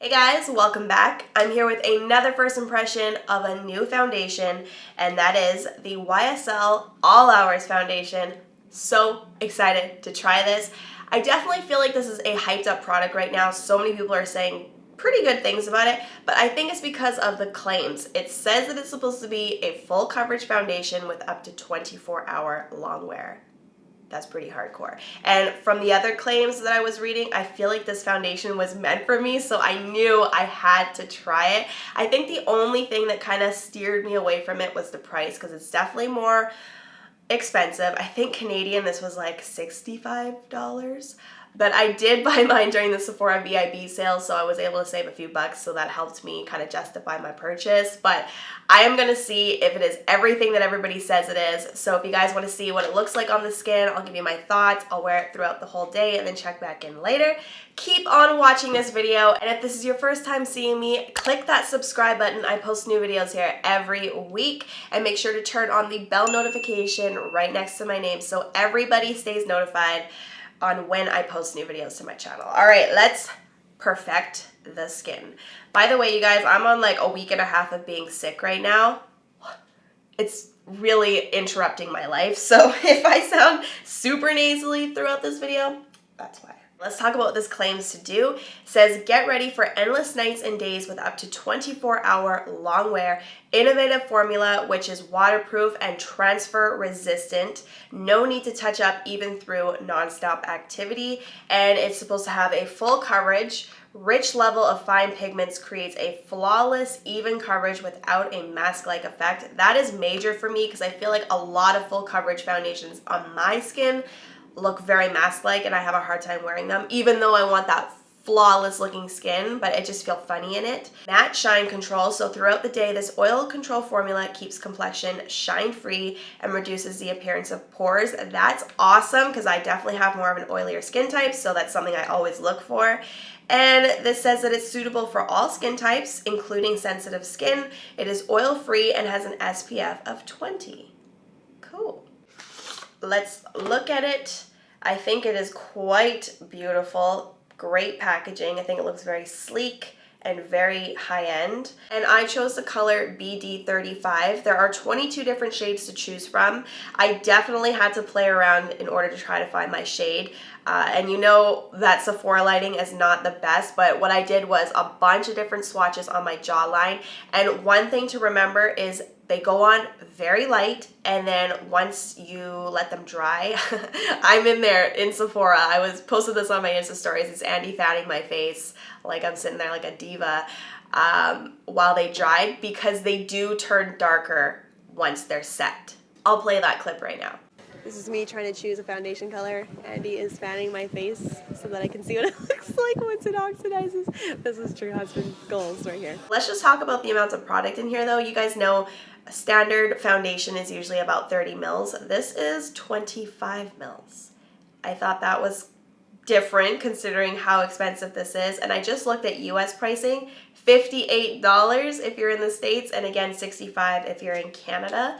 Hey guys, welcome back. I'm here with another first impression of a new foundation, and that is the YSL All Hours foundation. So excited to try this. I definitely feel like this is a hyped up product right now. So many people are saying pretty good things about it, but I think it's because of the claims. It says that it's supposed to be a full coverage foundation with up to 24-hour long wear. That's pretty hardcore. And from the other claims that I was reading, I feel like this foundation was meant for me, so I knew I had to try it. I think the only thing that kind of steered me away from it was the price, because it's definitely more expensive. I think Canadian, this was like $65. But I did buy mine during the Sephora VIB sale, so I was able to save a few bucks, so that helped me kind of justify my purchase. But I am going to see if it is everything that everybody says it is. So if you guys want to see what it looks like on the skin, I'll give you my thoughts. I'll wear it throughout the whole day and then check back in later. Keep on watching this video, and if this is your first time seeing me, click that subscribe button. I post new videos here every week, and make sure to turn on the bell notification right next to my name so everybody stays notified on when I post new videos to my channel. All right, let's perfect the skin. By the way, you guys, I'm on like a week and a half of being sick right now. It's really interrupting my life, so if I sound super nasally throughout this video, that's why. Let's talk about what this claims to do. It says, get ready for endless nights and days with up to 24-hour long wear. Innovative formula, which is waterproof and transfer resistant. No need to touch up even through nonstop activity. And it's supposed to have a full coverage. Rich level of fine pigments creates a flawless, even coverage without a mask-like effect. That is major for me because I feel like a lot of full coverage foundations on my skin look very mask-like, and I have a hard time wearing them, even though I want that flawless looking skin, but I just feel funny in it. Matte shine control, so throughout the day, this oil control formula keeps complexion shine-free and reduces the appearance of pores. That's awesome, because I definitely have more of an oilier skin type, so that's something I always look for. And this says that it's suitable for all skin types, including sensitive skin. It is oil-free and has an SPF of 20. Cool. Let's look at it. I think it is quite beautiful. Great packaging. I think it looks very sleek and very high-end. And I chose the color BD35. There are 22 different shades to choose from. I definitely had to play around in order to try to find my shade. And you know that Sephora lighting is not the best, but what I did was a bunch of different swatches on my jawline. And one thing to remember is they go on very light, and then once you let them dry, I'm in there in Sephora. I was posted this on my Insta stories. It's Andy fanning my face like I'm sitting there like a diva while they dried, because they do turn darker once they're set. I'll play that clip right now. This is me trying to choose a foundation color. Andy is fanning my face so that I can see what it looks like once it oxidizes. This is true husband goals right here. Let's just talk about the amounts of product in here though. You guys know a standard foundation is usually about 30 mils. This is 25 mils. I thought that was different considering how expensive this is. And I just looked at US pricing, $58 if you're in the States, and again, $65 if you're in Canada.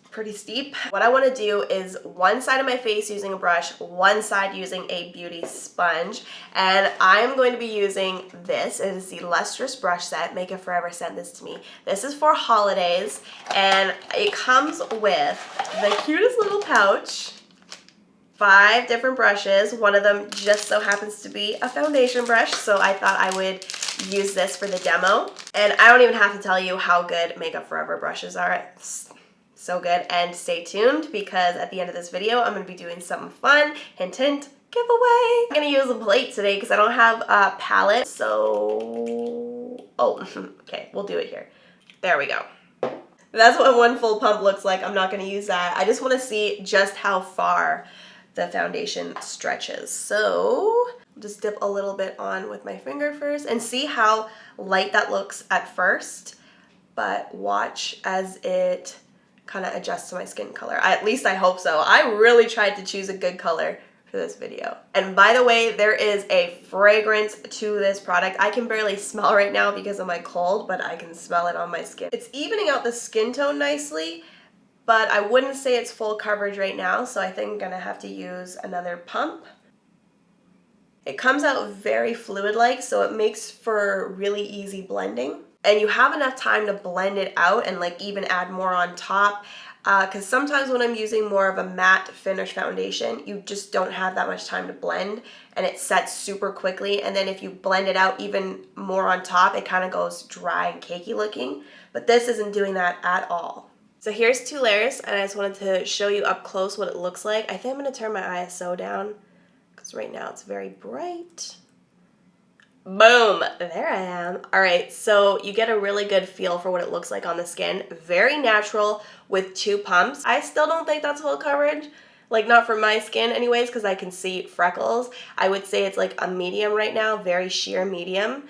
Pretty steep. What I want to do is one side of my face using a brush, one side using a beauty sponge, and I'm going to be using this. It is the Lustrous Brush set. Make It Forever sent this to me. This is for holidays, and it comes with the cutest little pouch, 5 different brushes. One of them just so happens to be a foundation brush, so I thought I would use this for the demo. And I don't even have to tell you how good Make Up Forever brushes are. So good. And stay tuned, because at the end of this video I'm going to be doing something fun. Hint hint, giveaway. I'm going to use a plate today because I don't have a palette, so okay, we'll do it here. There we go. That's what one full pump looks like. I'm not going to use that. I just want to see just how far the foundation stretches. So just dip a little bit on with my finger first and see how light that looks at first, but watch as it kind of adjust to my skin color. At least I hope so. I really tried to choose a good color for this video. And by the way, there is a fragrance to this product. I can barely smell right now because of my cold, but I can smell it on my skin. It's evening out the skin tone nicely, but I wouldn't say it's full coverage right now, so I think I'm gonna have to use another pump. It comes out very fluid-like, so it makes for really easy blending. And you have enough time to blend it out and like even add more on top. Because sometimes when I'm using more of a matte finish foundation, you just don't have that much time to blend and it sets super quickly. And then if you blend it out even more on top, it kind of goes dry and cakey looking. But this isn't doing that at all. So here's 2 layers, and I just wanted to show you up close what it looks like. I think I'm going to turn my ISO down because right now it's very bright. Boom, there I am. All right, so you get a really good feel for what it looks like on the skin. Very natural with 2 pumps. I still don't think that's full coverage, like not for my skin anyways, because I can see freckles. I would say it's like a medium right now, very sheer medium,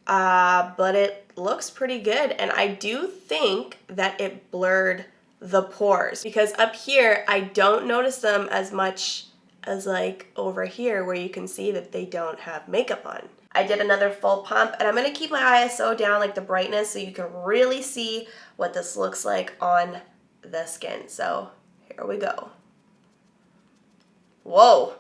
but it looks pretty good. And I do think that it blurred the pores because up here, I don't notice them as much as like over here where you can see that they don't have makeup on. I did another full pump, and I'm going to keep my ISO down, like the brightness, so you can really see what this looks like on the skin. So here we go. Whoa.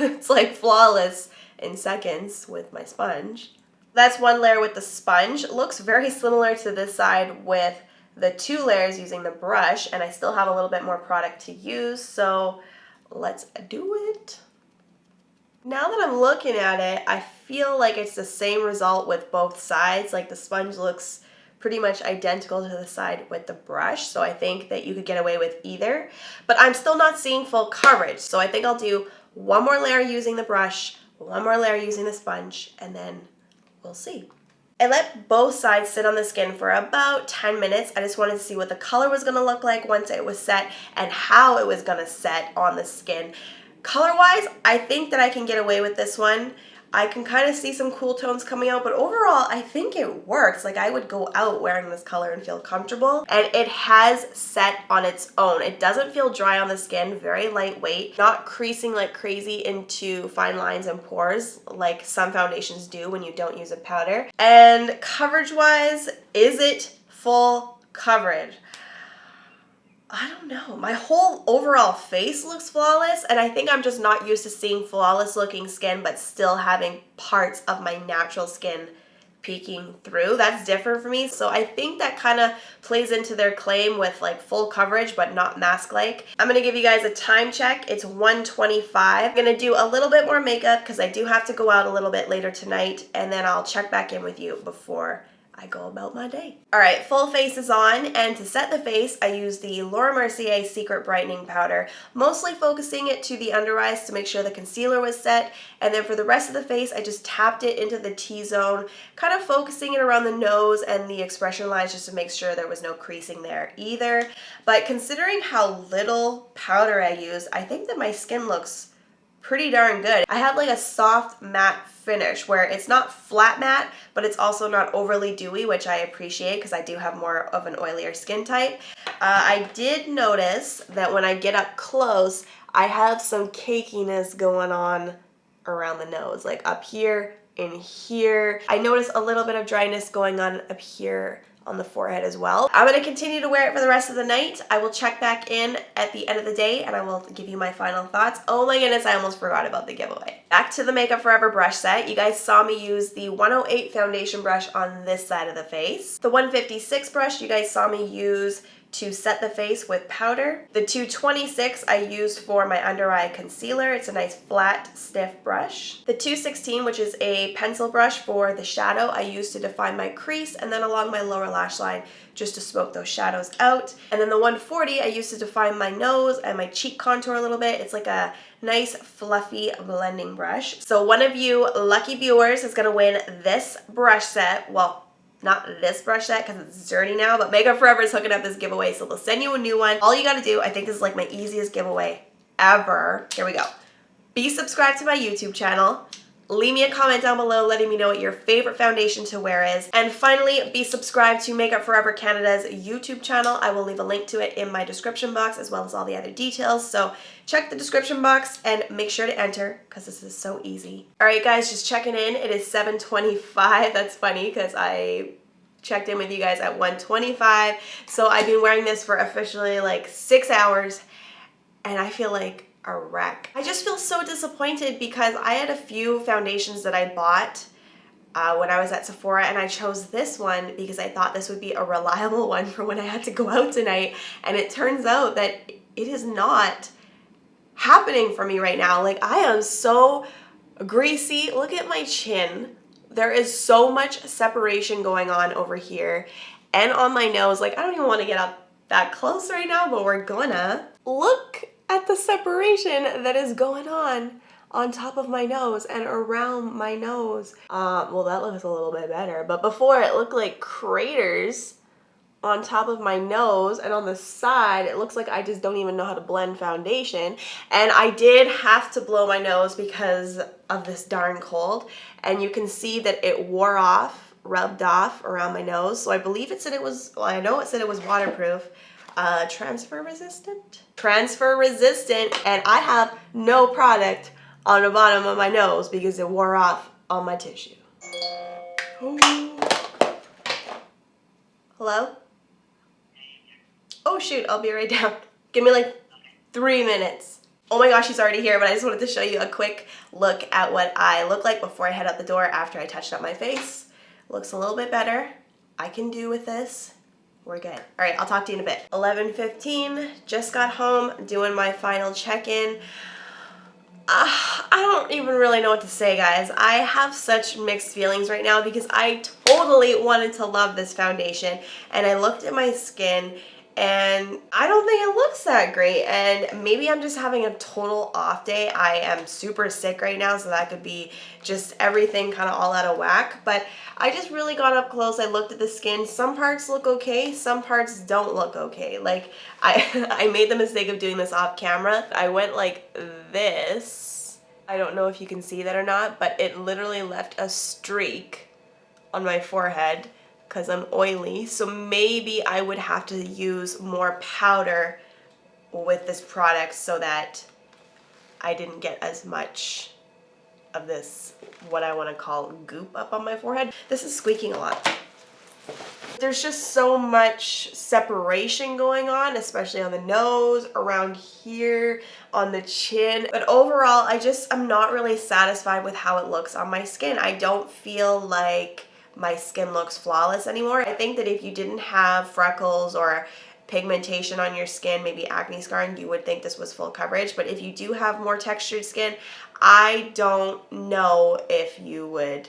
It's like flawless in seconds with my sponge. That's 1 layer with the sponge. It looks very similar to this side with the 2 layers using the brush, and I still have a little bit more product to use, so let's do it. Now that I'm looking at it, I feel like it's the same result with both sides. Like the sponge looks pretty much identical to the side with the brush, so I think that you could get away with either. But I'm still not seeing full coverage, so I think I'll do 1 more layer using the brush, 1 more layer using the sponge, and then we'll see. I let both sides sit on the skin for about 10 minutes. I just wanted to see what the color was going to look like once it was set and how it was going to set on the skin. Color-wise, I think that I can get away with this one. I can kind of see some cool tones coming out, but overall, I think it works. Like I would go out wearing this color and feel comfortable, and it has set on its own. It doesn't feel dry on the skin, very lightweight, not creasing like crazy into fine lines and pores like some foundations do when you don't use a powder. And coverage-wise, is it full coverage? I don't know. My whole overall face looks flawless, and I think I'm just not used to seeing flawless looking skin but still having parts of my natural skin peeking through. That's different for me, so I think that kind of plays into their claim with like full coverage but not mask-like. I'm going to give you guys a time check. It's 1:25. I'm going to do a little bit more makeup because I do have to go out a little bit later tonight, and then I'll check back in with you before I go about my day. All right, full face is on, and to set the face, I use the Laura Mercier Secret Brightening Powder, mostly focusing it to the under eyes to make sure the concealer was set, and then for the rest of the face, I just tapped it into the T-zone, kind of focusing it around the nose and the expression lines just to make sure there was no creasing there either. But considering how little powder I used, I think that my skin looks pretty darn good. I have like a soft matte finish where it's not flat matte, but it's also not overly dewy, which I appreciate because I do have more of an oilier skin type. I did notice that when I get up close, I have some cakiness going on around the nose, like up here, in here. I notice a little bit of dryness going on up here on the forehead as well. I'm going to continue to wear it for the rest of the night. I will check back in at the end of the day and I will give you my final thoughts. Oh my goodness, I almost forgot about the giveaway. Back to the Makeup Forever brush set. You guys saw me use the 108 foundation brush on this side of the face. The 156 brush you guys saw me use to set the face with powder. The 226 I used for my under eye concealer. It's a nice flat, stiff brush. The 216, which is a pencil brush for the shadow, I used to define my crease and then along my lower lash line just to smoke those shadows out. And then the 140 I used to define my nose and my cheek contour a little bit. It's like a nice fluffy blending brush. So one of you lucky viewers is gonna win this brush set. Well, not this brush set because it's dirty now, but Makeup Forever is hooking up this giveaway, so they'll send you a new one. All you gotta do, I think this is like my easiest giveaway ever. Here we go. Be subscribed to my YouTube channel. Leave me a comment down below letting me know what your favorite foundation to wear is. And finally, be subscribed to Makeup Forever Canada's YouTube channel. I will leave a link to it in my description box as well as all the other details. So check the description box and make sure to enter because this is so easy. All right, guys, just checking in. It is 7:25. That's funny because I checked in with you guys at 1:25. So I've been wearing this for officially like 6 hours and I feel like a wreck. I just feel so disappointed because I had a few foundations that I bought when I was at Sephora, and I chose this one because I thought this would be a reliable one for when I had to go out tonight, and it turns out that it is not happening for me right now. Like, I am so greasy. Look at my chin. There is so much separation going on over here and on my nose. Like, I don't even want to get up that close right now, but we're gonna. Look at the separation that is going on top of my nose and around my nose. Well, that looks a little bit better, but before it looked like craters on top of my nose, and on the side it looks like I just don't even know how to blend foundation. And I did have to blow my nose because of this darn cold, and you can see that it wore off, rubbed off around my nose. So I believe it said it was, well, I know it said it was waterproof. Transfer resistant, and I have no product on the bottom of my nose because it wore off on my tissue. Ooh. Hello? Oh shoot, I'll be right down. Give me like 3 minutes. Oh my gosh, she's already here, but I just wanted to show you a quick look at what I look like before I head out the door after I touched up my face. Looks a little bit better. I can do with this. We're good. All right, I'll talk to you in a bit. 11:15, just got home, doing my final check-in. I don't even really know what to say, guys. I have such mixed feelings right now because I totally wanted to love this foundation, and I looked at my skin and I don't think it looks that great, and maybe I'm just having a total off day. I am super sick right now, so that could be just everything kind of all out of whack, but I just really got up close. I looked at the skin. Some parts look okay, some parts don't look okay. Like, I made the mistake of doing this off camera. I went like this. I don't know if you can see that or not, but it literally left a streak on my forehead because I'm oily. So maybe I would have to use more powder with this product so that I didn't get as much of this, what I want to call goop up on my forehead. This is squeaking a lot. There's just so much separation going on, especially on the nose, around here, on the chin. But overall, I'm not really satisfied with how it looks on my skin. I don't feel like my skin looks flawless anymore. I think that if you didn't have freckles or pigmentation on your skin, maybe acne scarring, you would think this was full coverage. But if you do have more textured skin, I don't know if you would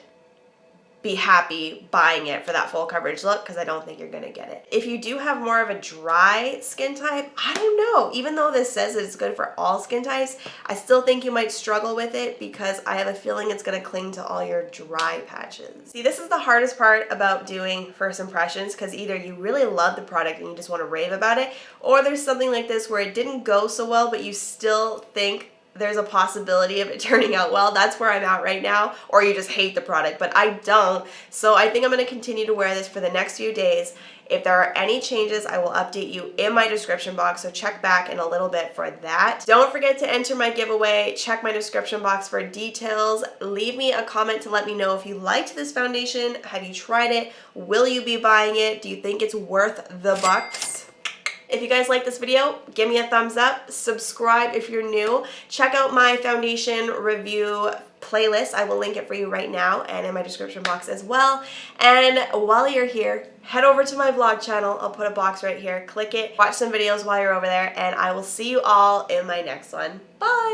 be happy buying it for that full coverage look, because I don't think you're gonna get it. If you do have more of a dry skin type, I don't know. Even though this says that it's good for all skin types, I still think you might struggle with it because I have a feeling it's gonna cling to all your dry patches. See, this is the hardest part about doing first impressions, because either you really love the product and you just want to rave about it, or there's something like this where it didn't go so well, but you still think there's a possibility of it turning out well. That's where I'm at right now. Or you just hate the product, but I don't. So I think I'm gonna continue to wear this for the next few days. If there are any changes, I will update you in my description box, so check back in a little bit for that. Don't forget to enter my giveaway. Check my description box for details. Leave me a comment to let me know if you liked this foundation. Have you tried it? Will you be buying it? Do you think it's worth the bucks? If you guys like this video, give me a thumbs up, subscribe if you're new, check out my foundation review playlist. I will link it for you right now and in my description box as well. And while you're here, head over to my vlog channel. I'll put a box right here. Click it, watch some videos while you're over there, and I will see you all in my next one. Bye!